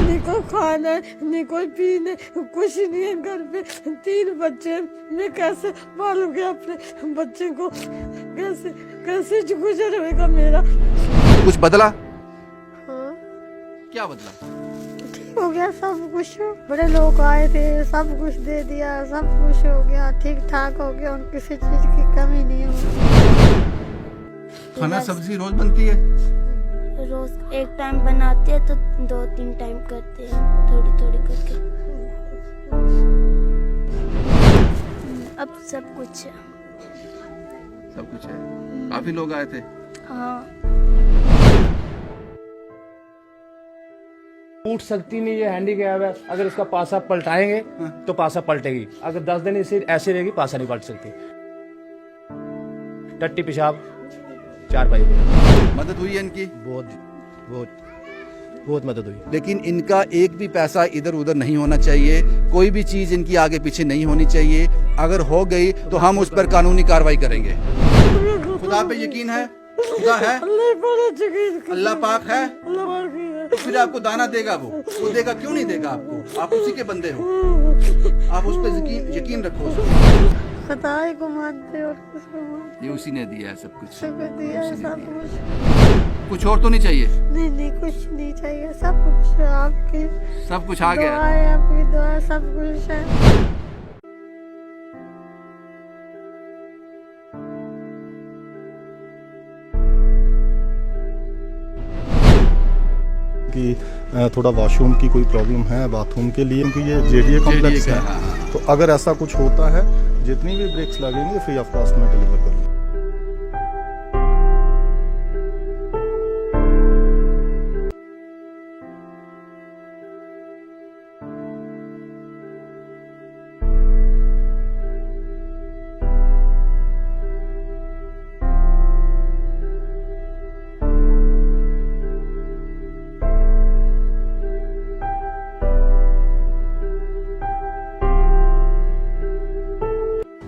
नहीं कोई खाना नहीं कोई पीने, कुछ नहीं है घर पे। 3 बच्चे, मैं कैसे पालूंगी अपने बच्चे को? कैसे कैसे गुजर होगा मेरा? कुछ बदला? हाँ, क्या बदला? ठीक हो गया सब कुछ। बड़े लोग आए थे, सब कुछ दे दिया, सब कुछ हो गया, ठीक ठाक हो गया, उन किसी चीज की कमी नहीं हुई। खाना सब्जी रोज बनती है? रोज एक टाइम बनाते हैं तो 2-3 टाइम करते हैं, थोड़ी थोड़ी करके। अब सब कुछ है। सब कुछ है। काफी लोग आए थे? हाँ। उठ सकती नहीं, ये हैंडीकैप है। अगर इसका पासा पलटाएंगे तो पासा पलटेगी, अगर 10 दिन इसे ऐसे रहेगी पासा नहीं पलट सकती। टट्टी पेशाब 4 पाई। मदद हुई है इनकी? बहुत मदद हुई। लेकिन इनका एक भी पैसा इधर उधर नहीं होना चाहिए, कोई भी चीज इनकी आगे पीछे नहीं होनी चाहिए। अगर हो गई तो हम उस पर कानूनी कार्रवाई करेंगे। खुदा पे यकीन है? खुदा है? अल्लाह पाक है? फिर आपको दाना देगा, वो देगा क्यों नहीं देगा आपको? आप उसी के बंदे हो, आप उस पर यकीन रखो। खुदाई को मानते और किसको मानते? ये उसी ने दिया है सब कुछ। दिया है सब कुछ। कुछ और तो नहीं चाहिए? नहीं कुछ नहीं चाहिए, सब कुछ आपकी सब कुछ आ गया? दुआ है, आपकी दुआ, सब कुछ है। कि थोड़ा वॉशरूम की कोई प्रॉब्लम है बाथरूम के लिए, क्योंकि ये जेडीए कॉम्प्लेक्स है। तो अगर ऐसा कुछ होता है, जितनी भी ब्रेक्स लगेंगे फ्री ऑफ कॉस्ट में डिलीवर करेंगे।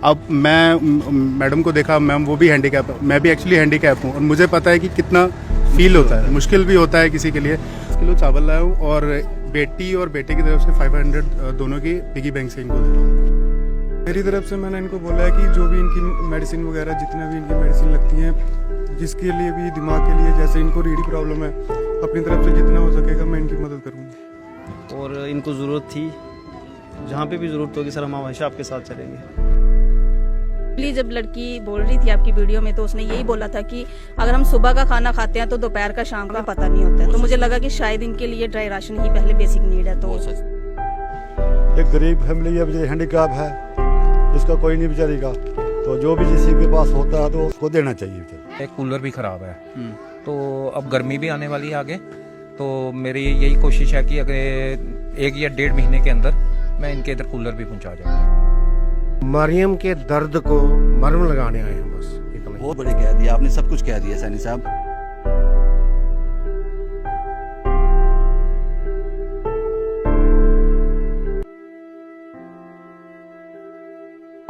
अब मैं मैडम को देखा, मैम वो भी हैंडीकैप है, मैं भी एक्चुअली हैंडीकैप हूँ और मुझे पता है कि कितना फील होता है, मुश्किल भी होता है किसी के लिए। 10 किलो चावल लाया हूँ और बेटी और बेटे की तरफ से 500 दोनों की पिगी बैंक से इनको दे रहा हूँ। मेरी तरफ से मैंने इनको बोला है कि जो भी इनकी मेडिसिन वगैरह, जितना भी इनकी मेडिसिन लगती हैं, जिसके लिए भी, दिमाग के लिए, जैसे इनको रीढ़ प्रॉब्लम है, अपनी तरफ से जितना हो सकेगा मैं इनकी मदद करूँगा। और इनको ज़रूरत थी, जहाँ पे भी ज़रूरत होगी सर हम हमेशा आपके साथ चलेंगे। जब लड़की बोल रही थी आपकी वीडियो में, तो उसने यही बोला था कि अगर हम सुबह का खाना खाते हैं तो दोपहर का, शाम का पता नहीं होता है। तो मुझे लगा कि शायद इनके लिए ड्राई राशन ही पहले बेसिक नीड है। तो एक गरीब फैमिली है, जो हैंडीकैप है, इसका कोई नहीं बेचारेगा, तो जो भी किसी के पास होता है तो उसको देना चाहिए। एक कूलर भी खराब है, तो अब गर्मी भी आने वाली है आगे, तो मेरी यही कोशिश है कि अगर 1 या 1.5 महीने के अंदर मैं इनके इधर कूलर भी पहुंचा जाऊँ। मरियम के दर्द को मरहम लगाने आए हैं बस, इतना। बहुत बड़े कह दिया आपने, सब कुछ कह दिया सैनी साहब।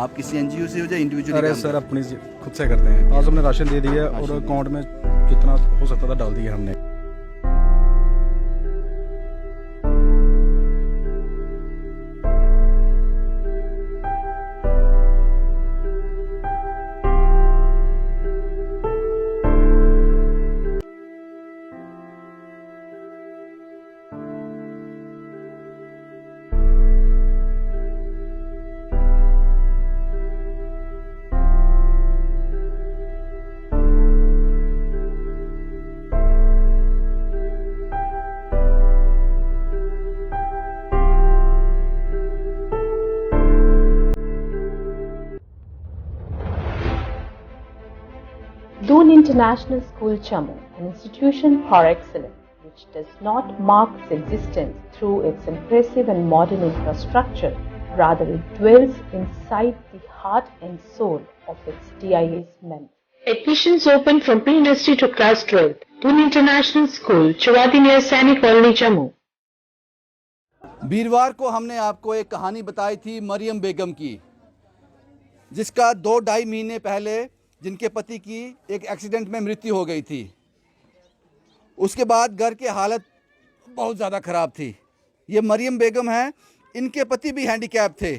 आप किसी एनजीओ से हो या इंडिविजुअली? अरे सर अपनी खुद से करते हैं। आज हमने राशन दे दिया और अकाउंट में जितना हो सकता था डाल दिया हमने। Doon International School Jammu, an institution par excellence, which does not mark its existence through its impressive and modern infrastructure, rather it dwells inside the heart and soul of its DIS members. Admissions open from pre-nursery to class 12th. Doon International School, Chawadi near Sainik Colony, Jammu. वीरवार को हमने आपको एक कहानी बताई थी मरियम बेगम की, जिसका 2-2.5 महीने पहले जिनके पति की एक एक्सीडेंट में मृत्यु हो गई थी। उसके बाद घर की हालत बहुत ज़्यादा ख़राब थी। ये मरियम बेगम हैं, इनके पति भी हैंडीकैप थे,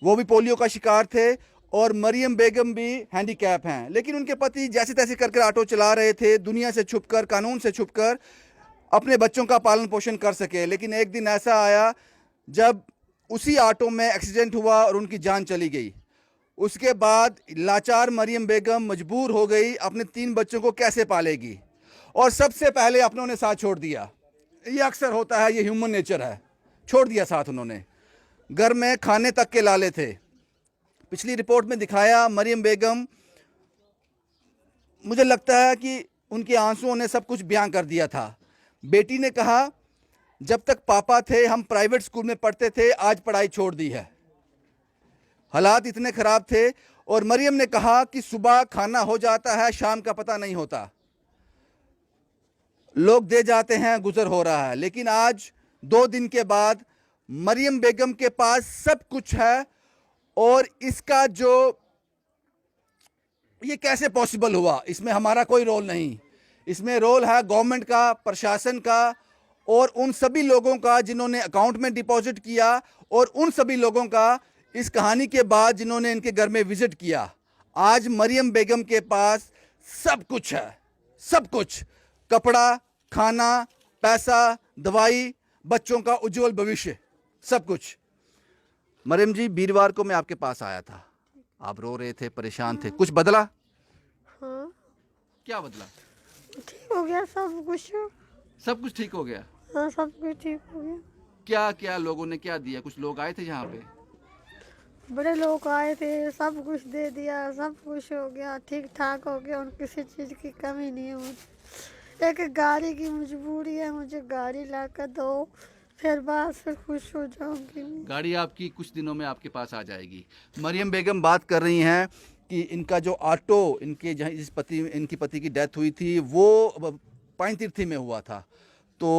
वो भी पोलियो का शिकार थे और मरियम बेगम भी हैंडीकैप हैं। लेकिन उनके पति जैसे तैसे कर ऑटो चला रहे थे, दुनिया से छुपकर, कानून से छुपकर अपने बच्चों का पालन पोषण कर सके। लेकिन एक दिन ऐसा आया जब उसी ऑटो में एक्सीडेंट हुआ और उनकी जान चली गई। उसके बाद लाचार मरियम बेगम मजबूर हो गई, अपने 3 बच्चों को कैसे पालेगी, और सबसे पहले अपनों ने साथ छोड़ दिया। ये अक्सर होता है, ये ह्यूमन नेचर है, छोड़ दिया साथ उन्होंने। घर में खाने तक के लाले थे। पिछली रिपोर्ट में दिखाया मरियम बेगम, मुझे लगता है कि उनके आंसुओं ने सब कुछ बयां कर दिया था। बेटी ने कहा, जब तक पापा थे हम प्राइवेट स्कूल में पढ़ते थे, आज पढ़ाई छोड़ दी है। हालात इतने खराब थे। और मरियम ने कहा कि सुबह खाना हो जाता है, शाम का पता नहीं होता, लोग दे जाते हैं, गुजर हो रहा है। लेकिन आज 2 दिन के बाद मरियम बेगम के पास सब कुछ है। और इसका जो ये कैसे पॉसिबल हुआ, इसमें हमारा कोई रोल नहीं, इसमें रोल है गवर्नमेंट का, प्रशासन का और उन सभी लोगों का जिन्होंने अकाउंट में डिपॉजिट किया, और उन सभी लोगों का इस कहानी के बाद जिन्होंने इनके घर में विजिट किया। आज मरियम बेगम के पास सब कुछ है, सब कुछ, कपड़ा, खाना, पैसा, दवाई, बच्चों का उज्जवल भविष्य, सब कुछ। मरियम जी, वीरवार को मैं आपके पास आया था, आप रो रहे थे, परेशान थे, कुछ बदला? हाँ, क्या बदला? ठीक हो गया सब कुछ। सब कुछ ठीक हो गया? हाँ, सब कुछ ठीक हो गया। क्या क्या लोगों ने क्या दिया? कुछ लोग आए थे यहाँ पे? बड़े लोग आए थे, सब कुछ दे दिया, सब कुछ हो गया, ठीक ठाक हो गया, और किसी चीज़ की कमी नहीं है मुझे। एक गाड़ी की मजबूरी है, मुझे गाड़ी ला कर दो, फिर बस फिर खुश हो जाऊंगी। गाड़ी आपकी कुछ दिनों में आपके पास आ जाएगी। मरियम बेगम बात कर रही हैं कि इनका जो ऑटो, इनके जहाँ इनकी पति की डेथ हुई थी वो पाइनतीर्थी में हुआ था। तो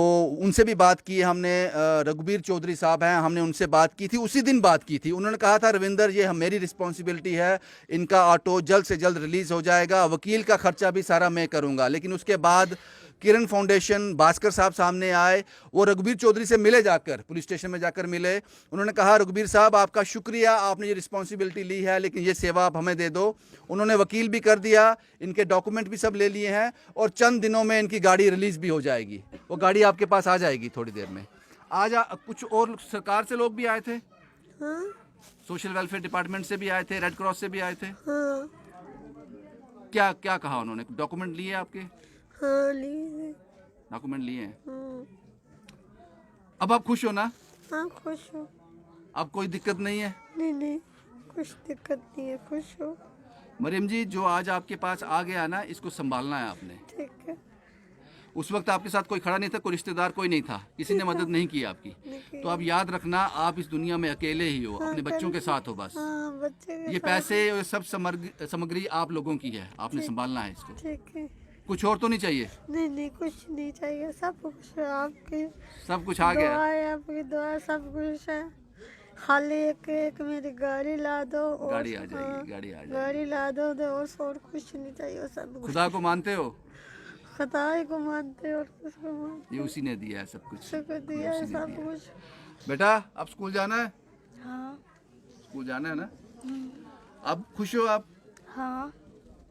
उनसे भी बात की हमने, रघुबीर चौधरी साहब हैं, हमने उनसे बात की थी, उसी दिन बात की थी। उन्होंने कहा था, रविंदर ये मेरी रिस्पॉन्सिबिलिटी है, इनका ऑटो जल्द से जल्द रिलीज़ हो जाएगा, वकील का खर्चा भी सारा मैं करूंगा। लेकिन उसके बाद किरण फाउंडेशन, भास्कर साहब सामने आए, वो रघुबीर चौधरी से मिले, जाकर पुलिस स्टेशन में जाकर मिले। उन्होंने कहा, रघुबीर साहब आपका शुक्रिया, आपने ये रिस्पॉन्सिबिलिटी ली है, लेकिन ये सेवा आप हमें दे दो। उन्होंने वकील भी कर दिया, इनके डॉक्यूमेंट भी सब ले लिए हैं, और चंद दिनों में इनकी गाड़ी रिलीज़ भी हो जाएगी। वो गाड़ी आपके पास आ जाएगी थोड़ी देर में। आज कुछ और सरकार से लोग भी आए थे? हाँ, सोशल वेलफेयर डिपार्टमेंट से भी आए थे, रेड क्रॉस से भी आए थे। हाँ, क्या क्या कहा उन्होंने? डॉक्यूमेंट लिए आपके? हाँ, लिए। डॉक्यूमेंट लिए हैं। हाँ, अब आप खुश हो ना? हाँ, खुश हो। अब कोई दिक्कत नहीं है? नहीं नहीं, कुछ दिक्कत नहीं है, खुश हो। मरियम जी, जो आज आपके पास आ गया ना, इसको संभालना है आपने। ठीक है। उस वक्त आपके साथ कोई खड़ा नहीं था, कोई रिश्तेदार कोई नहीं था, किसी ने मदद नहीं की आपकी। तो अब याद रखना, आप इस दुनिया में अकेले ही हो, अपने बच्चों के साथ हो बस। हाँ, बच्चे के ये साथ। पैसे और सब सामग्री आप लोगों की है, आपने संभालना है इसको। ठीक है। कुछ और तो नहीं चाहिए? नहीं नहीं, कुछ नहीं चाहिए, सब कुछ है आपकी। सब कुछ आ गया? दुआ है, आपकी दुआ, सब कुछ है। खाली एक मेरी गाड़ी ला दो, और गाड़ी आ जाएगी, गाड़ी आ जाएगी। गाड़ी ला दो, और कुछ नहीं चाहिए, सब कुछ। खुदा को मानते हो? खुदा को मानते और किसको मानते? ये उसी ने दिया है सब कुछ, उसको दिया है सब कुछ। बेटा अब स्कूल जाना है? हाँ। स्कूल जाना है ना? अब खुश हो आप? हाँ।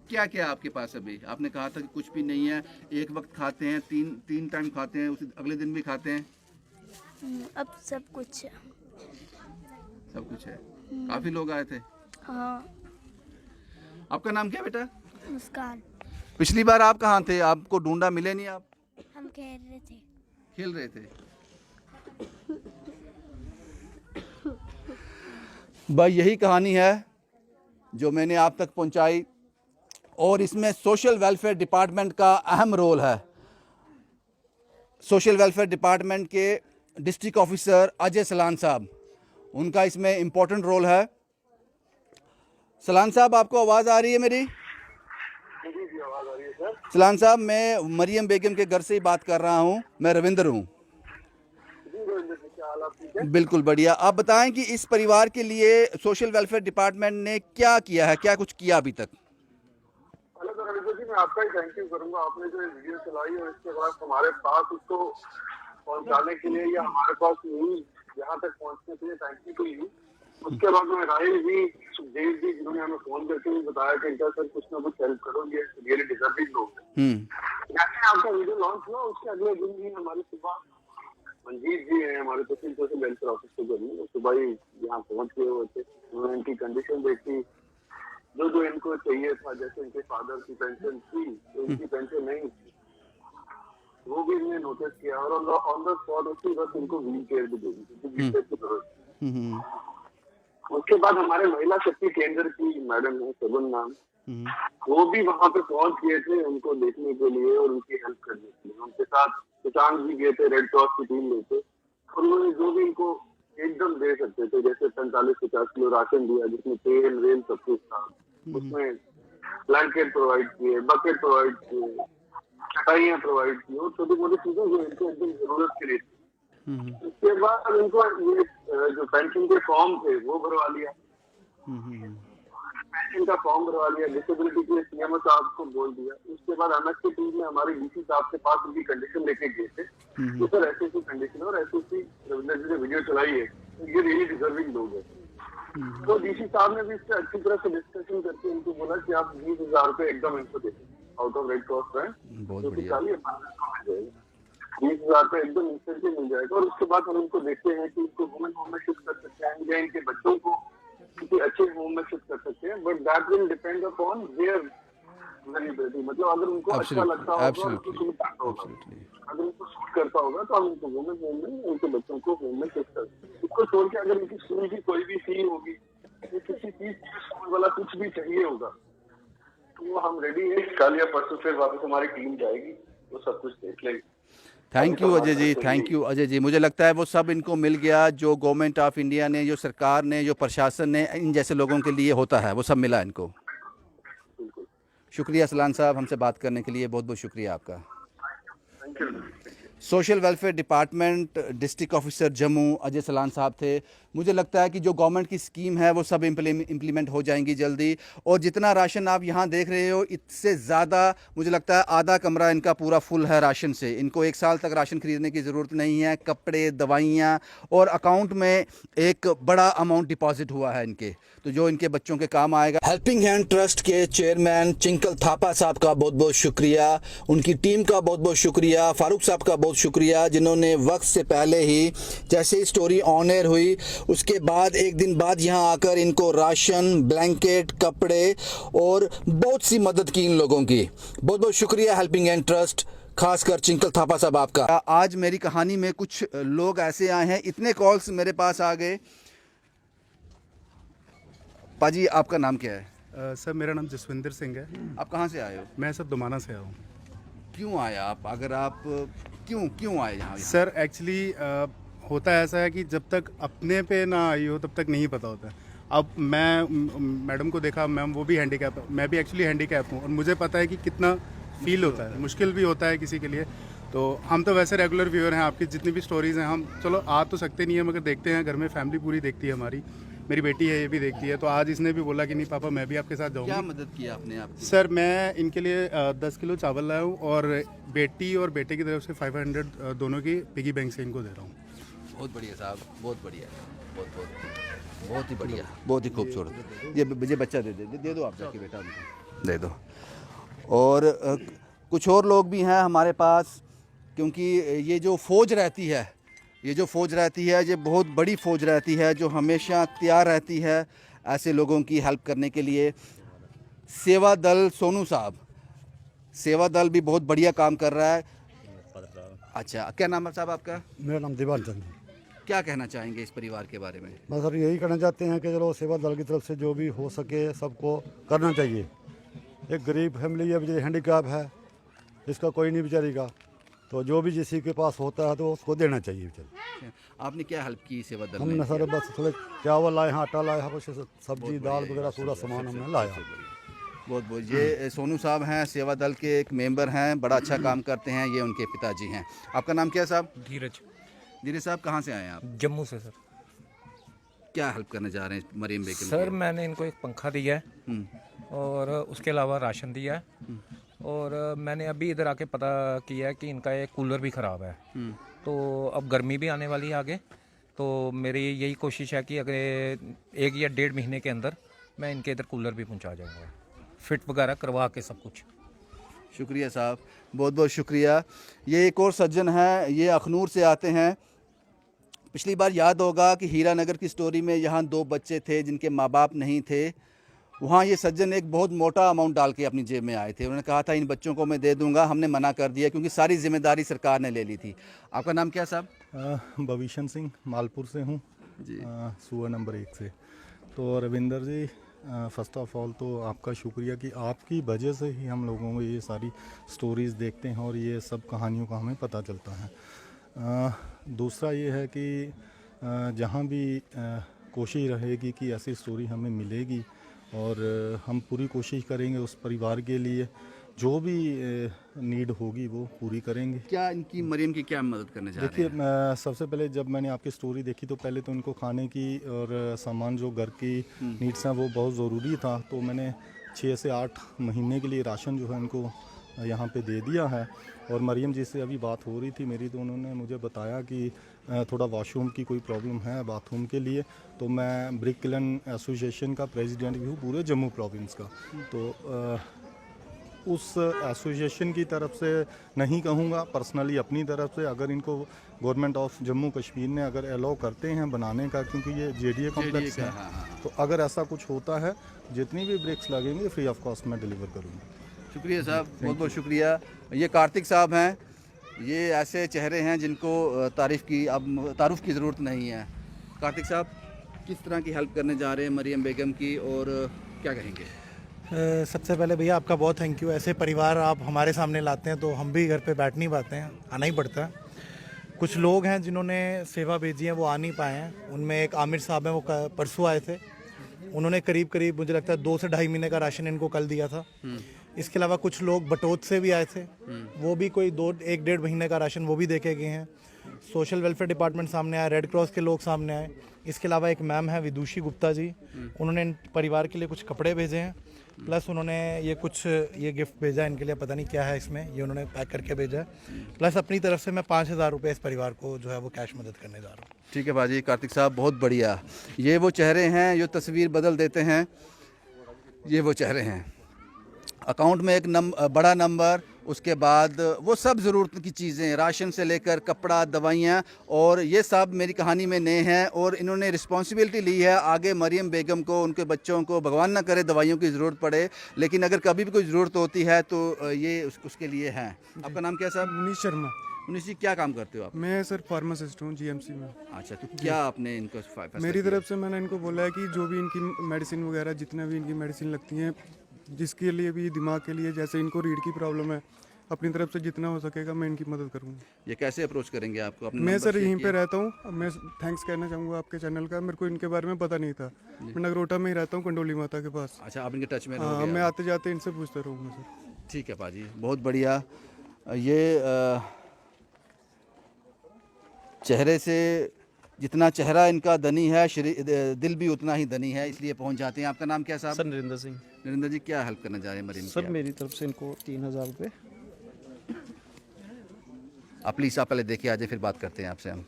क्या क्या आपके पास अभी? आपने कहा था कि कुछ भी नहीं है, एक वक्त खाते हैं, तीन टाइम खाते हैं, उसी अगले दिन भी खाते हैं। अब सब कुछ है। सब कुछ है। काफी लोग आए थे? हाँ। आपका नाम क्या बेटा? मुस्कान। पिछली बार आप कहाँ थे? आपको ढूंढा, मिले नहीं आप? हम खेल रहे थे। खेल रहे थे। भाई यही कहानी है जो मैंने आप तक पहुंचाई, और इसमें सोशल वेलफेयर डिपार्टमेंट का अहम रोल है। सोशल वेलफेयर डिपार्टमेंट के डिस्ट्रिक्ट ऑफिसर अजय सलान साहब, उनका इसमें इम्पोर्टेंट रोल है। सलान साहब, आपको आवाज़ आ रही है मेरी? सलान साहब, मैं मरियम बेगम के घर से ही बात कर रहा हूं, मैं रविंदर हूं। बिल्कुल बढ़िया। आप बताएं कि इस परिवार के लिए सोशल वेलफेयर डिपार्टमेंट ने क्या किया है, क्या कुछ किया अभी तक? मैं आपका ही थैंक यू करूंगा, आपने जो वीडियो चलाई और इसके बाद हमारे पास उसको पहुंचाने के लिए या हमारे पास न्यूज यहाँ तक पहुंचने के लिए टाइम की हुई। उसके बाद में राहिल जी, सुखदेव जी, जिन्होंने हमें फोन करके भी बताया कि इनका सर कुछ ना कुछ हेल्प करो, ये रियली डिजर्विंग लोग हैं। जैसे आपका वीडियो लॉन्च हुआ उसके अगले दिन ही हमारी सुबह मंजीत जी हैं, हमारे तहसील सोशल वेलफेयर ऑफिसर जो सुबह ही यहाँ पहुंच गए हुए थे। उन्होंने इनकी कंडीशन देखी, जो इनको चाहिए था, जैसे इनके फादर की पेंशन थी तो इनकी पेंशन नहीं थी, वो भी इन्हें नोटिस किया और ऑन द स्पॉट उसी वक्त इनको व्हील चेयर भी दे दी क्योंकि व्हील चेयर की जरूरत थी। उसके बाद हमारे महिला शक्ति केंद्र की मैडम है सबन नाम, वो भी वहां पे पहुंच गए थे उनको देखने के लिए और उनकी हेल्प करने के लिए। उनके साथ किसान भी गए थे, रेड क्रॉस की टीम लेते, और उन्होंने जो भी इनको एकदम दे सकते थे, जैसे 45-50 किलो राशन दिया जिसमें तेल वेल सब कुछ था, उसमें ब्लैंकेट प्रोवाइड किए, बकेट प्रोवाइड किए, चटाइयाँ प्रोवाइड की और छोटी मोटी चीजें जो इनको एकदम जरूरत के लिए थी। उसके बाद इनको ये जो पेंशन के फॉर्म थे वो भरवा लिया, पेंशन का फॉर्म भरवा लिया, डिसेबिलिटी के सीएमओ साहब को बोल दिया। उसके बाद एमएस की टीम में हमारे डीसी साहब के पास उनकी कंडीशन लेके गए थे, तो सर ऐसी कंडीशन और ऐसी वीडियो चलाई है, ये रियली डिजर्विंग लोग है। तो डीसी साहब ने भी इससे अच्छी तरह से डिस्कशन करके उनको बोला कि आप 20,000 रुपए एकदम इनको दें out of red cross bank, जो कि 20,000 रुपए एकदम इंस्टेंटली मिल जाएगा। और उसके बाद हम उनको देखते हैं कि इनको वुमेन होम में शिफ्ट कर सकते हैं या इनके बच्चों को किसी अच्छे होम में शिफ्ट कर सकते हैं, but that will depend upon their variability. मतलब अगर उनको अच्छा लगता होगा, अगर उनको सूट करता होगा तो हम उनको वुमेन होम में, उनके बच्चों को होम में शिफ्ट कर सकते हैं। इसको छोड़ के अगर इनकी स्कूल की कोई भी फी होगी, किसी चीज की स्कूल वाला कुछ भी चाहिए होगा, तो हम रेडी है। कल या परसों फिर वापस हमारी टीम जाएगी, वो सब कुछ देख लेगी। Thank you Ajay ji, thank you Ajay ji. मुझे लगता है वो सब इनको मिल गया जो गवर्नमेंट ऑफ इंडिया ने, जो सरकार ने, जो प्रशासन ने इन जैसे लोगों के लिए होता है, वो सब मिला इनको। शुक्रिया सलान साहब, हमसे बात करने के लिए बहुत बहुत शुक्रिया आपका। Social welfare department district officer Jammu Ajay Salan साहब थे। मुझे लगता है कि जो गवर्नमेंट की स्कीम है वो सब इम्प्लीमेंट हो जाएंगी जल्दी, और जितना राशन आप यहाँ देख रहे हो इससे ज़्यादा मुझे लगता है आधा कमरा इनका पूरा फुल है राशन से। इनको 1 साल तक राशन खरीदने की ज़रूरत नहीं है। कपड़े, दवाइयाँ, और अकाउंट में एक बड़ा अमाउंट डिपॉजिट हुआ है इनके, तो जो इनके बच्चों के काम आएगा। हेल्पिंग हैंड ट्रस्ट के चेयरमैन चिंकल थापा साहब का बहुत बहुत शुक्रिया, उनकी टीम का बहुत बहुत शुक्रिया, फारूक साहब का बहुत शुक्रिया, जिन्होंने वक्त से पहले ही, जैसे ही स्टोरी ऑन एयर हुई उसके बाद 1 दिन बाद यहाँ आकर इनको राशन, ब्लैंकेट, कपड़े और बहुत सी मदद की इन लोगों की। बहुत बहुत शुक्रिया हेल्पिंग हैंड ट्रस्ट, खासकर चिंकल थापा साहब आपका। आज मेरी कहानी में कुछ लोग ऐसे आए हैं, इतने कॉल्स मेरे पास आ गए। पाजी आपका नाम क्या है? सर मेरा नाम जसविंदर सिंह है। आप कहाँ से आए हो? मैं सर दुमाना से आया हूँ। क्यों आए आप? अगर आप क्यों आए यहाँ? सर एक्चुअली होता ऐसा है कि जब तक अपने पे ना आई हो तब तक नहीं पता होता। अब मैं मैडम को देखा, मैम वो भी हैंडीकैप है, मैं भी एक्चुअली हैंडीकैप हूँ, और मुझे पता है कि कितना फील होता है, मुश्किल भी होता है किसी के लिए। तो हम तो वैसे रेगुलर व्यूअर हैं, आपकी जितनी भी स्टोरीज़ हैं हम चलो आ तो सकते नहीं है, मगर देखते हैं। घर में फैमिली पूरी देखती है हमारी, मेरी बेटी है ये भी देखती है। तो आज इसने भी बोला कि नहीं पापा मैं भी आपके साथ जाऊँगा। क्या मदद किया आपने? आप सर मैं इनके लिए 10 किलो चावल लाया हूँ, और बेटी और बेटे की तरफ से 500 दोनों की पिगी बैंक से इनको दे रहा हूँ। बहुत बढ़िया साहब, बहुत बढ़िया, बहुत ही बढ़िया, बहुत ही खूबसूरत। ये मुझे बच्चा दे दो आप जाके, बेटा उनको दे दो। और कुछ और लोग भी हैं हमारे पास, क्योंकि ये जो फ़ौज रहती है, ये बहुत बड़ी फ़ौज रहती है जो हमेशा तैयार रहती है ऐसे लोगों की हेल्प करने के लिए। सेवा दल सोनू साहब, सेवा दल भी बहुत बढ़िया काम कर रहा है। अच्छा, क्या नाम है साहब आपका? मेरा नाम दीवान चंद। क्या कहना चाहेंगे इस परिवार के बारे में? बस सर यही कहना चाहते हैं कि चलो सेवा दल की तरफ से जो भी हो सके सबको करना चाहिए। एक गरीब फैमिली है, बेचारी हैंडीकैप है, इसका कोई नहीं बेचारी का, तो जो भी किसी के पास होता है तो उसको देना चाहिए बेचारी। आपने क्या हेल्प की सेवा दल में? हमने सर बस थोड़े चावल लाए हैं, आटा लाया है, सब्जी दाल वगैरह पूरा सामान हमने लाया। बहुत बहुत। ये सोनू साहब हैं, सेवा दल के एक मेंबर हैं, बड़ा अच्छा काम करते हैं। ये उनके पिताजी हैं। आपका नाम क्या है साहब? धीरज। धीरज साहब कहाँ से आए हैं आप? जम्मू से सर। क्या हेल्प करने जा रहे हैं मरीम बेगम? सर मैंने इनको एक पंखा दिया है और उसके अलावा राशन दिया है, और मैंने अभी इधर आके पता किया है कि इनका एक कूलर भी ख़राब है, तो अब गर्मी भी आने वाली है आगे, तो मेरी यही कोशिश है कि अगर 1 या 1.5 महीने के अंदर मैं इनके इधर कूलर भी पहुंचा जाऊंगा, फिट वगैरह करवा के सब कुछ। शुक्रिया साहब, बहुत बहुत शुक्रिया। ये एक और सज्जन हैं, ये अखनूर से आते हैं। पिछली बार याद होगा कि हीरा नगर की स्टोरी में यहाँ 2 बच्चे थे जिनके माँ बाप नहीं थे। वहाँ ये सज्जन एक बहुत मोटा अमाउंट डाल के अपनी जेब में आए थे। उन्होंने कहा था इन बच्चों को मैं दे दूंगा, हमने मना कर दिया क्योंकि सारी जिम्मेदारी सरकार ने ले ली थी। आपका नाम क्या साहब? भविशन सिंह, मालपुर से हूँ जी, सुअर नंबर 1 से। तो रविंदर जी, फ़र्स्ट ऑफ ऑल तो आपका शुक्रिया कि आपकी वजह से ही हम लोगों को ये सारी स्टोरीज़ देखते हैं और ये सब कहानियों का हमें पता चलता है। दूसरा ये है कि जहाँ भी कोशिश रहेगी कि ऐसी स्टोरी हमें मिलेगी और हम पूरी कोशिश करेंगे उस परिवार के लिए, जो भी नीड होगी वो पूरी करेंगे। क्या इनकी मरियम की क्या मदद करने जा रहे हैं? देखिए, सबसे पहले जब मैंने आपकी स्टोरी देखी तो पहले तो इनको खाने की और सामान जो घर की नीड्स हैं वो बहुत ज़रूरी था, तो मैंने 6 से 8 महीने के लिए राशन जो है इनको यहाँ पे दे दिया है। और मरियम जी से अभी बात हो रही थी मेरी, तो उन्होंने मुझे बताया कि थोड़ा वॉशरूम की कोई प्रॉब्लम है बाथरूम के लिए। तो मैं ब्रिक किलन एसोसिएशन का प्रेसिडेंट भी हूँ पूरे जम्मू प्रोविंस का, तो उस एसोसिएशन की तरफ से नहीं कहूँगा, पर्सनली अपनी तरफ से, अगर इनको गवर्नमेंट ऑफ जम्मू कश्मीर ने अगर अलाउ करते हैं बनाने का, क्योंकि ये JDA कॉम्प्लेक्स है, तो अगर ऐसा कुछ होता है जितनी भी ब्रिक्स लगेंगे फ्री ऑफ कॉस्ट में डिलीवर करूँगा। शुक्रिया साहब, बहुत बहुत शुक्रिया। ये कार्तिक साहब हैं, ये ऐसे चेहरे हैं जिनको तारीफ़ की ज़रूरत नहीं है। कार्तिक साहब, किस तरह की हेल्प करने जा रहे हैं मरियम बेगम की और क्या कहेंगे? सबसे पहले भैया आपका बहुत थैंक यू। ऐसे परिवार आप हमारे सामने लाते हैं तो हम भी घर पे बैठ नहीं पाते हैं, आना ही पड़ता है। कुछ लोग हैं जिन्होंने सेवा भेजी है वो आ नहीं पाए हैं। उनमें एक आमिर साहब हैं, वो परसों आए थे। उन्होंने करीब मुझे लगता है 2 से ढाई महीने का राशन इनको कल दिया था। इसके अलावा कुछ लोग बटोत से भी आए थे, वो भी कोई 1-1.5 महीने का राशन वो भी देके गए हैं। सोशल वेलफेयर डिपार्टमेंट सामने आया, रेड क्रॉस के लोग सामने आए। इसके अलावा एक मैम है विदुषी गुप्ता जी, उन्होंने इन परिवार के लिए कुछ कपड़े भेजे हैं, प्लस उन्होंने ये गिफ्ट भेजा है इनके लिए, पता नहीं क्या है इसमें, ये उन्होंने पैक करके भेजा है। प्लस अपनी तरफ से मैं 5,000 रुपये इस परिवार को जो है वो कैश मदद करने जा रहा हूँ। ठीक है बाजी, कार्तिक साहब बहुत बढ़िया। ये वो चेहरे हैं जो तस्वीर बदल देते हैं, ये वो चेहरे हैं। अकाउंट में एक बड़ा नंबर, उसके बाद वो सब ज़रूरत की चीज़ें, राशन से लेकर कपड़ा, दवाइयाँ, और ये सब मेरी कहानी में नए हैं और इन्होंने रिस्पॉन्सिबिलिटी ली है आगे मरियम बेगम को, उनके बच्चों को, भगवान ना करे दवाइयों की ज़रूरत पड़े, लेकिन अगर कभी भी कोई ज़रूरत होती है तो ये उसके लिए हैं। आपका नाम क्या साहब? मुनीश शर्मा। मुनीश जी, क्या काम करते हो आप? मैं सर फार्मासिस्ट हूँ GMC में। अच्छा, तो क्या आपने इनको मेरी तरफ से मैंने इनको बोला है कि जो भी इनकी मेडिसिन वगैरह, जितना भी इनकी मेडिसिन लगती हैं, जिसके लिए भी, दिमाग के लिए, जैसे इनको रीढ़ की प्रॉब्लम है, अपनी तरफ से जितना हो सकेगा मैं इनकी मदद करूँगा। ये कैसे अप्रोच करेंगे आपको? अपने मैं सर यहीं पे रहता हूँ। अब मैं थैंक्स कहना चाहूँगा आपके चैनल का, मेरे को इनके बारे में पता नहीं था। मैं नगरोटा में ही रहता हूँ, कंडोली माता के पास। अच्छा, आप इनके टच में हाँ, मैं आते जाते इनसे पूछता रहूँगा सर। ठीक है पाजी, बहुत बढ़िया। ये चेहरे से जितना चेहरा इनका धनी है, दिल भी उतना ही धनी है, इसलिए पहुंच जाते हैं। आपका नाम क्या साहब? सर नरेंद्र सिंह। नरेंद्र जी, क्या हेल्प करने जा रहे हैं मरीम? सर मेरी तरफ से इनको 3,000 रुपये। आप प्लीज़ आप पहले देखिए, आज फिर बात करते हैं आपसे हम।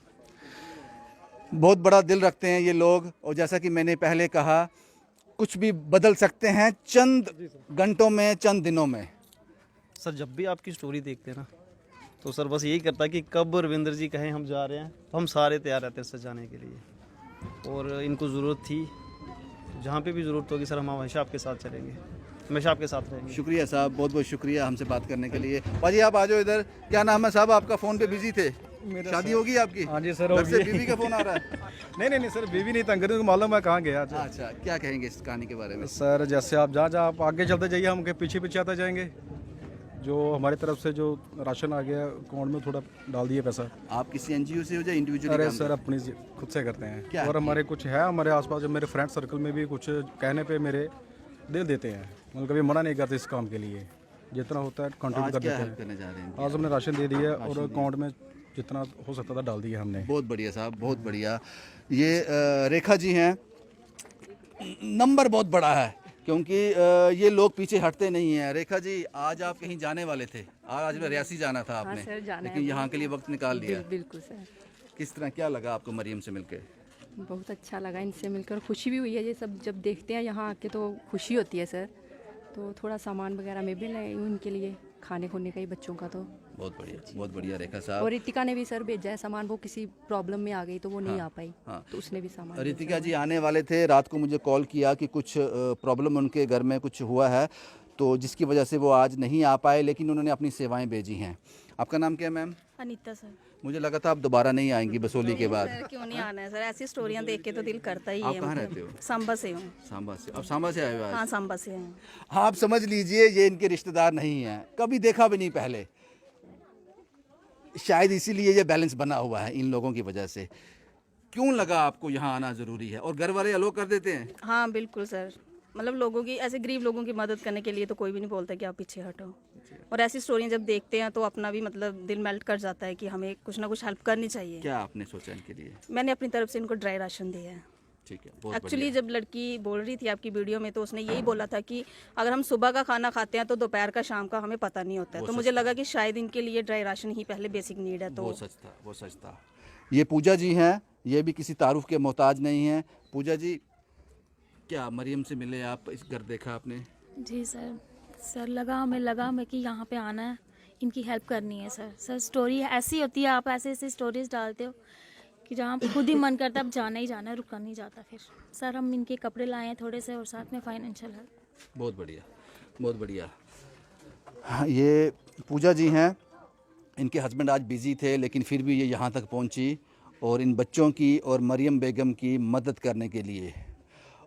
बहुत बड़ा दिल रखते हैं ये लोग, और जैसा कि मैंने पहले कहा, कुछ भी बदल सकते हैं चंद घंटों में, चंद दिनों में। सर जब भी आपकी स्टोरी देखते हैं ना, तो सर बस यही करता है कि कब रविंदर जी कहें हम जा रहे हैं, तो हम सारे तैयार रहते हैं सर जाने के लिए। और इनको ज़रूरत थी, जहाँ पे भी ज़रूरत होगी सर हम हमेशा आपके साथ चलेंगे, हमेशा आपके साथ रहेंगे। शुक्रिया साहब, बहुत बहुत शुक्रिया हमसे बात करने के लिए। भाजी आप आ जाओ इधर। क्या नाम है साहब आपका? फ़ोन पे बिजी थे? शादी होगी आपकी? हाँ जी सर, घर से बीवी का फ़ोन आ रहा है? नहीं सर, बीवी नहीं, तंग को मालूम है कहाँ गया। अच्छा, क्या कहेंगे इस कहानी के बारे में? सर जैसे आप जहाँ आप आगे चलते जाइए, हम उनके पीछे आते जाएंगे। जो हमारी तरफ से जो राशन आ गया अकाउंट में, थोड़ा डाल दिए पैसा। आप किसी NGO से हो या इंडिविजुअली? अरे सर अपनी खुद से करते हैं। और हमारे कुछ है, हमारे आसपास जो मेरे फ्रेंड सर्कल में भी कुछ कहने पे मेरे दे देते हैं, मतलब कभी मना नहीं करते इस काम के लिए, जितना होता है कंट्रीब्यूट कर देते हैं। आज हमने राशन दे दिया और अकाउंट में जितना हो सकता था डाल दिया हमने। बहुत बढ़िया साहब, बहुत बढ़िया। ये रेखा जी हैं, नंबर बहुत बड़ा है, क्योंकि ये लोग पीछे हटते नहीं हैं। रेखा जी, आज आप कहीं जाने वाले थे, आज रियासी जाना था आपने, सर, जाना लेकिन है। यहाँ के लिए वक्त निकाल लिया। बिल्कुल सर, किस तरह, क्या लगा आपको मरियम से मिलकर? बहुत अच्छा लगा इनसे मिलकर, खुशी भी हुई है। ये सब जब देखते हैं यहाँ आके तो खुशी होती है सर। तो थोड़ा सामान वगैरह मैं भी लाई हूँ उनके लिए, खाने खोने का ही बच्चों का। तो बहुत बढ़िया रेखा साहब। और रितिका ने भी सर भेजा है सामान, वो किसी प्रॉब्लम में आ गई तो वो नहीं आ पाई, तो उसने भी सामान रितिका जी आने वाले थे, रात को मुझे कॉल किया कि कुछ प्रॉब्लम उनके घर में कुछ हुआ है, तो जिसकी वजह से वो आज नहीं आ पाए, लेकिन उन्होंने अपनी सेवाएं भेजी हैं। आपका नाम क्या है मैम? अनीता सर। मुझे लगा था आप दोबारा नहीं आएंगी बसोली के बाद। सर क्यों नहीं आना है सर, ऐसी स्टोरियां देख के तो दिल करता ही है। आप कहाँ रहते हो? सांबा से हूँ। सांबा से? अब सांबा से आए हो आज? हाँ, सांबा से हूँ। आप समझ लीजिए ये इनके रिश्तेदार नहीं हैं, कभी देखा भी नहीं पहले, शायद इसीलिए ये बैलेंस बना हुआ है इन लोगों की वजह से। क्यों लगा आपको यहाँ आना ज़रूरी है? और घर वाले अलो कर देते हैं? हाँ बिल्कुल सर, मतलब लोगों की, ऐसे गरीब लोगों की मदद करने के लिए तो कोई भी नहीं बोलता कि आप पीछे हटो। और ऐसी स्टोरियाँ जब देखते हैं तो अपना भी मतलब दिल मेल्ट कर जाता है कि हमें कुछ ना कुछ हेल्प करनी चाहिए। क्या आपने सोचा इनके लिए? मैंने अपनी तरफ से इनको ड्राई राशन दिया है। ठीक है, बहुत एक्चुअली जब लड़की बोल रही थी आपकी वीडियो में, तो उसने यही बोला था कि अगर हम सुबह का खाना खाते हैं तो दोपहर का शाम का हमें पता नहीं होता है। तो मुझे लगा कि शायद इनके लिए ड्राई राशन ही पहले बेसिक नीड है। तो वो सच था। ये पूजा जी हैं, ये भी किसी तारुफ के मोहताज नहीं हैं। पूजा जी, क्या मरियम से मिले आप, इस घर देखा आपने? जी सर, हमें लगा कि यहाँ पे आना है, इनकी हेल्प करनी है सर। स्टोरी ऐसी होती है, आप ऐसे ऐसे स्टोरीज डालते हो कि जहाँ खुद ही मन करता है अब जाना ही जाना है, रुका नहीं जाता। फिर सर हम इनके कपड़े लाए हैं थोड़े से, और साथ में फाइनेंशियल हेल्प। बहुत बढ़िया, बहुत बढ़िया। हाँ, ये पूजा जी हैं, इनके हस्बैंड आज बिज़ी थे, लेकिन फिर भी ये यहाँ तक पहुँची और इन बच्चों की और मरियम बेगम की मदद करने के लिए।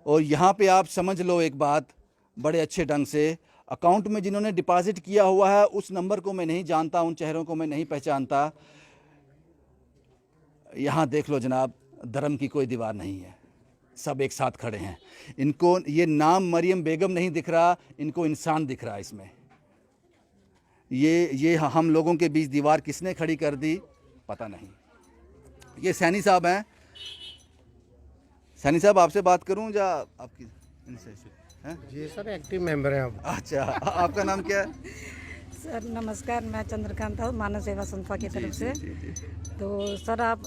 और यहाँ पे आप समझ लो एक बात बड़े अच्छे ढंग से, अकाउंट में जिन्होंने डिपॉजिट किया हुआ है उस नंबर को मैं नहीं जानता, उन चेहरों को मैं नहीं पहचानता। यहाँ देख लो जनाब, धर्म की कोई दीवार नहीं है, सब एक साथ खड़े हैं। इनको ये नाम मरियम बेगम नहीं दिख रहा, इनको इंसान दिख रहा है इसमें। ये हम लोगों के बीच दीवार किसने खड़ी कर दी पता नहीं। ये सैनी साहब हैं। सैनी साहब, आपसे बात करूं या आपकी इनसे हैं? जी सर, एक्टिव मेंबर हैं आप। अच्छा, आपका नाम क्या है? सर नमस्कार, मैं चंद्रकांता हूँ, मानव सेवा संस्था की तरफ से। तो सर आप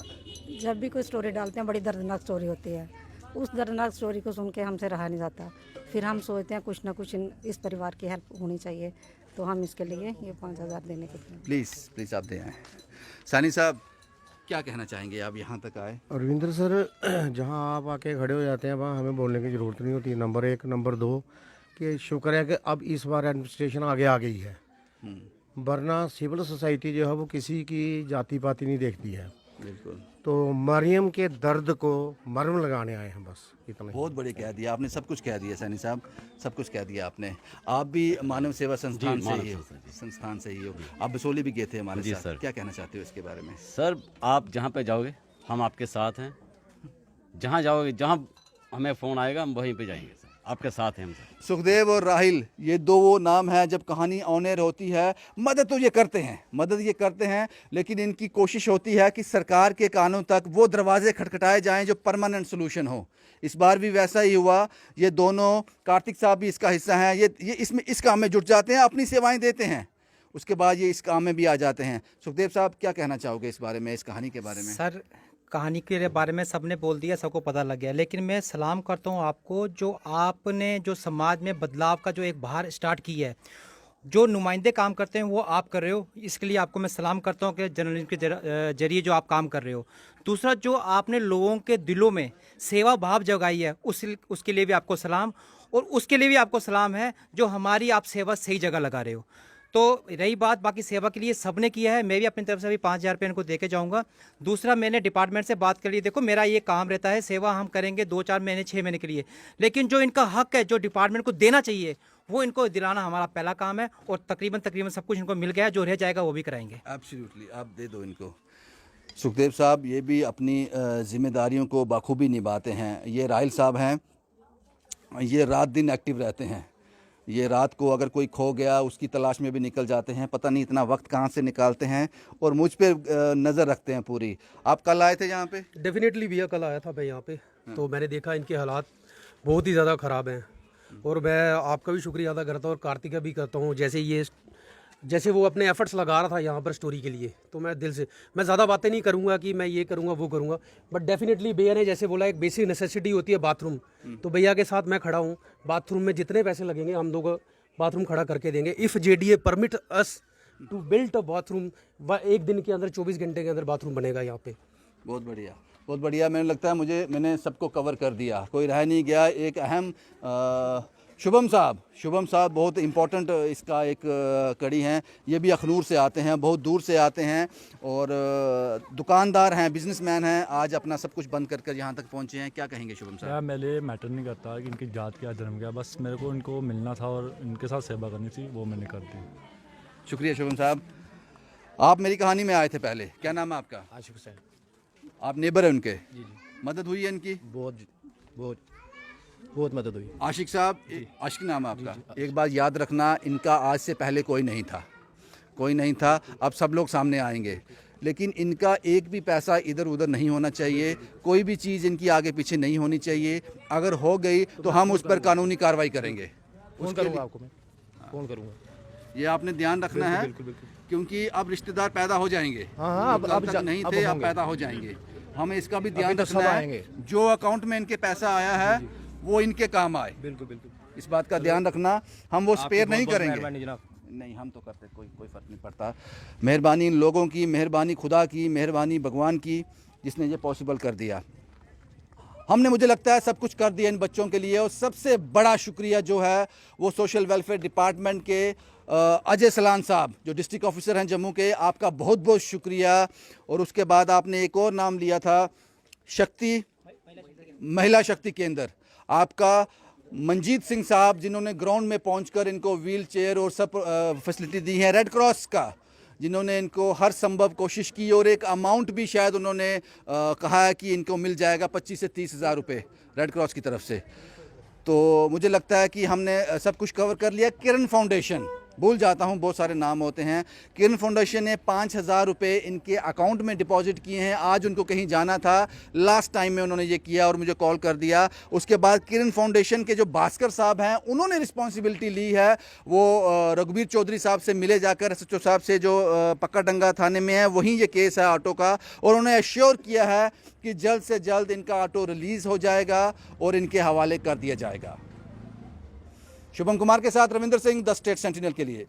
जब भी कोई स्टोरी डालते हैं, बड़ी दर्दनाक स्टोरी होती है। उस दर्दनाक स्टोरी को सुन के हमसे रहा नहीं जाता, फिर हम सोचते हैं कुछ ना कुछ इस परिवार की हेल्प होनी चाहिए, तो हम इसके लिए ये 5,000 देने के लिए प्लीज़ आप दें। सैनी साहब, क्या कहना चाहेंगे? आप यहाँ तक आए। रविंद्र सर, जहाँ आप आके खड़े हो जाते हैं वहाँ हमें बोलने की ज़रूरत नहीं होती, नंबर 1। नंबर 2 कि शुक्र है कि अब इस बार एडमिनिस्ट्रेशन आगे आ गई है, वरना सिविल सोसाइटी जो है वो किसी की जाति पाति नहीं देखती है। बिल्कुल। तो मरियम के दर्द को मरहम लगाने आए हैं, बस इतना। बहुत बढ़िया कह दिया आपने, सब कुछ कह दिया सैनी साहब, सब कुछ कह दिया आपने। आप भी मानव सेवा संस्थान से ही हो, आप बसोली भी गए थे हमारे साथ। सर, क्या कहना चाहते हो इसके बारे में? सर, आप जहाँ पे जाओगे हम आपके साथ हैं, जहाँ जाओगे, जहाँ हमें फ़ोन आएगा हम वहीं पे जाएंगे सर, आपके साथ हैं हम सर। सुखदेव और राहिल, ये दो वो नाम है, जब कहानी ऑनेर होती है, मदद तो ये करते हैं, लेकिन इनकी कोशिश होती है कि सरकार के कानों तक वो दरवाजे खटखटाए जाएं जो परमानेंट सोल्यूशन हो। इस बार भी वैसा ही हुआ। ये दोनों, कार्तिक साहब भी इसका हिस्सा हैं, ये इसमें इस काम में जुट जाते हैं, अपनी सेवाएं देते हैं, उसके बाद ये इस काम में भी आ जाते हैं। सुखदेव साहब, क्या कहना चाहोगे इस बारे में, इस कहानी के बारे में? सर, कहानी के बारे में सबने बोल दिया, सबको पता लग गया, लेकिन मैं सलाम करता हूँ आपको, जो आपने जो समाज में बदलाव का जो एक बाहर स्टार्ट की है, जो नुमाइंदे काम करते हैं वो आप कर रहे हो, इसके लिए आपको मैं सलाम करता हूँ कि जर्नलिज्म के जरिए जो आप काम कर रहे हो। दूसरा, जो आपने लोगों के दिलों में सेवा भाव जगाई है, उसके लिए भी आपको सलाम, और उसके लिए भी आपको सलाम है जो हमारी आप सेवा सही जगह लगा रहे हो। तो रही बात बाकी सेवा के लिए सबने किया है, मैं भी अपनी तरफ से भी 5,000 रुपये इनको देके जाऊंगा। दूसरा, मैंने डिपार्टमेंट से बात कर ली, देखो मेरा ये काम रहता है, सेवा हम करेंगे 2-4 महीने 6 महीने के लिए, लेकिन जो इनका हक है, जो डिपार्टमेंट को देना चाहिए, वो इनको दिलाना हमारा पहला काम है, और तकरीबन सब कुछ इनको मिल गया, जो रह जाएगा वो भी कराएंगे। एब्सोल्युटली, आप दे दो इनको। सुखदेव साहब ये भी अपनी जिम्मेदारियों को बाखूबी निभाते हैं। ये राहिल साहब हैं, ये रात दिन एक्टिव रहते हैं। ये रात को अगर कोई खो गया उसकी तलाश में भी निकल जाते हैं, पता नहीं इतना वक्त कहाँ से निकालते हैं, और मुझ पे नज़र रखते हैं पूरी। आप कल आए थे यहाँ पे? डेफिनेटली भैया, कल आया था मैं यहाँ पे, तो मैंने देखा इनके हालात बहुत ही ज़्यादा ख़राब हैं। और मैं आपका भी शुक्रिया अदा करता हूँ और कार्तिक का भी करता हूँ। जैसे वो अपने एफर्ट्स लगा रहा था यहाँ पर स्टोरी के लिए, तो मैं दिल से, मैं ज़्यादा बातें नहीं करूँगा कि मैं ये करूँगा वो करूँगा, बट डेफिनेटली भैया ने जैसे बोला एक बेसिक नेसेसिटी होती है बाथरूम, तो भैया के साथ मैं खड़ा हूँ। बाथरूम में जितने पैसे लगेंगे हम दो को बाथरूम खड़ा करके देंगे। If JDA permit us to build a bathroom, एक दिन के अंदर 24 घंटे के अंदर बाथरूम बनेगा यहाँ पे। बहुत बढ़िया, बहुत बढ़िया। मैंने लगता है मैंने सबको कवर कर दिया, कोई रह नहीं गया। एक अहम शुभम साहब बहुत इम्पोर्टेंट इसका एक कड़ी हैं। ये भी अखनूर से आते हैं, बहुत दूर से आते हैं और दुकानदार हैं, बिजनेसमैन हैं। आज अपना सब कुछ बंद कर यहाँ तक पहुँचे हैं। क्या कहेंगे शुभम साहब? यार मेरे लिए मैटर नहीं करता कि इनकी जात क्या जन्म क्या, बस मेरे को इनको मिलना था और इनके साथ सेवा करनी थी, वो मैंने कर दी। शुक्रिया शुभम साहब। आप मेरी कहानी में आए थे पहले, क्या नाम है आपका? आशिक हुसैन। आप नेबर हैं उनके? जी। मदद हुई है इनकी? बहुत मदद हुई। आशिक साहब, आशिक नाम है आपका? एक बात याद रखना, इनका आज से पहले कोई नहीं था, अब सब लोग सामने आएंगे, लेकिन इनका एक भी पैसा इधर उधर नहीं होना चाहिए, कोई भी चीज़ इनकी आगे पीछे नहीं होनी चाहिए। अगर हो गई तो हम उस पर कानूनी कार्रवाई करेंगे। फ़ोन करूँगा आपको, मैं फ़ोन करूँगा। ये आपने ध्यान रखना है, क्योंकि अब रिश्तेदार पैदा हो जाएंगे। हाँ, अब नहीं थे, अब पैदा हो जाएंगे। हमें इसका भी ध्यान रखना है, जो अकाउंट में इनके पैसा आया है वो इनके काम आए। बिल्कुल। इस बात का ध्यान रखना, हम वो स्पेयर नहीं करेंगे। नहीं, हम तो करते, कोई फर्क नहीं पड़ता। मेहरबानी इन लोगों की, मेहरबानी खुदा की, मेहरबानी भगवान की, जिसने ये पॉसिबल कर दिया। हमने, मुझे लगता है, सब कुछ कर दिया इन बच्चों के लिए। और सबसे बड़ा शुक्रिया जो है वो सोशल वेलफेयर डिपार्टमेंट के अजय सलान साहब, जो डिस्ट्रिक्ट ऑफिसर हैं जम्मू के, आपका बहुत बहुत शुक्रिया। और उसके बाद आपने एक और नाम लिया था, महिला शक्ति केंद्र, आपका मंजीत सिंह साहब, जिन्होंने ग्राउंड में पहुंचकर इनको व्हील चेयर और सब फैसिलिटी दी है। रेड क्रॉस का, जिन्होंने इनको हर संभव कोशिश की, और एक अमाउंट भी शायद उन्होंने कहा है कि इनको मिल जाएगा 25 से 30 हज़ार रुपये रेड क्रॉस की तरफ से। तो मुझे लगता है कि हमने सब कुछ कवर कर लिया। किरण फाउंडेशन, भूल जाता हूँ, बहुत सारे नाम होते हैं। किरण फाउंडेशन ने 5,000 रुपये इनके अकाउंट में डिपॉजिट किए हैं। आज उनको कहीं जाना था, लास्ट टाइम में उन्होंने ये किया और मुझे कॉल कर दिया। उसके बाद किरण फाउंडेशन के जो भास्कर साहब हैं, उन्होंने रिस्पॉन्सिबिलिटी ली है। वो रघुबीर चौधरी साहब से मिले जाकर, SHO साहब से, जो पक्काडंगा थाने में है, वहीं ये केस है ऑटो का, और उन्होंने एश्योर किया है कि जल्द से जल्द इनका ऑटो रिलीज़ हो जाएगा और इनके हवाले कर दिया जाएगा। शुभम कुमार के साथ Ravindra Singh, the state sentinel के लिए।